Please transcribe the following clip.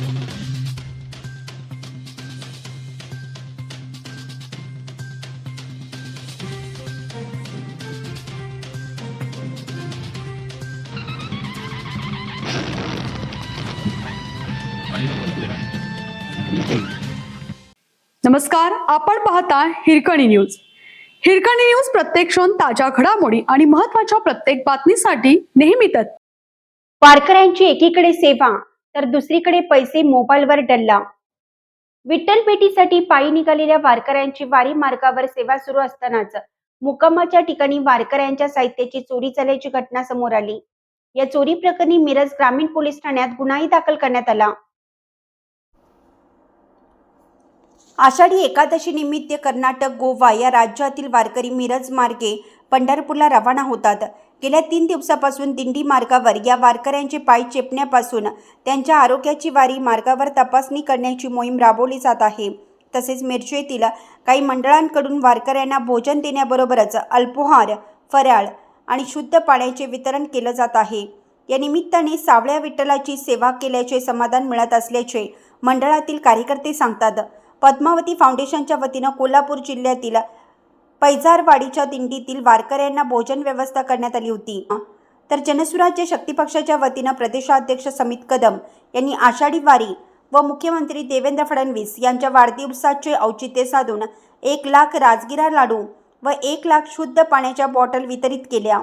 नमस्कार, आपण पाहता हिरकणी न्यूज. हिरकणी न्यूज प्रत्येक क्षण ताज्या घडामोडी आणि महत्त्वाच्या प्रत्येक बातमीसाठी नेहमीच. वारकऱ्यांची एकीकडे सेवा तर दुसरीकडे पैसे मोबाईलवर डल्ला. विठ्ठल भेटीसाठी पायी निघालेल्या वारकऱ्यांची वारी मार्गावर सेवा सुरू असतानाच मुक्कामाच्या ठिकाणी वारकऱ्यांच्या साहित्याची चोरी झाल्याची घटना समोर आली. या चोरी प्रकरणी मिरज ग्रामीण पोलीस ठाण्यात गुन्हाही दाखल करण्यात आला. आषाढी एकादशी निमित्त कर्नाटक, गोवा या राज्यातील वारकरी मिरज मार्गे पंढरपूरला रवाना होतात. गेल्या 3 दिवसापासून दिंडी मार्गावर या वारकऱ्यांचे पाय चेपण्यापासून त्यांच्या आरोग्याची वारी मार्गावर तपासणी करण्याची मोहीम राबवली जात आहे. तसेच मिरज येथील काही मंडळांकडून वारकऱ्यांना भोजन देण्याबरोबरच अल्पोहार, फराळ आणि शुद्ध पाण्याचे वितरण केलं जात आहे. या निमित्ताने सावळ्या विठ्ठलाची सेवा केल्याचे समाधान मिळत असल्याचे मंडळातील कार्यकर्ते सांगतात. पद्मावती फाउंडेशनच्या वतीनं कोल्हापूर जिल्ह्यातील पैजारवाडीच्या दिंडीतील वारकऱ्यांना भोजन व्यवस्था करण्यात आली होती. तर जनसुराज्य शक्ती पक्षाच्या वतीनं प्रदेशाध्यक्ष समित कदम यांनी आषाढी वारी व मुख्यमंत्री देवेंद्र फडणवीस यांच्या वाढदिवसाचे औचित्य साधून 1 लाख राजगिरा लाडू व 1 लाख शुद्ध पाण्याच्या बॉटल वितरित केल्या.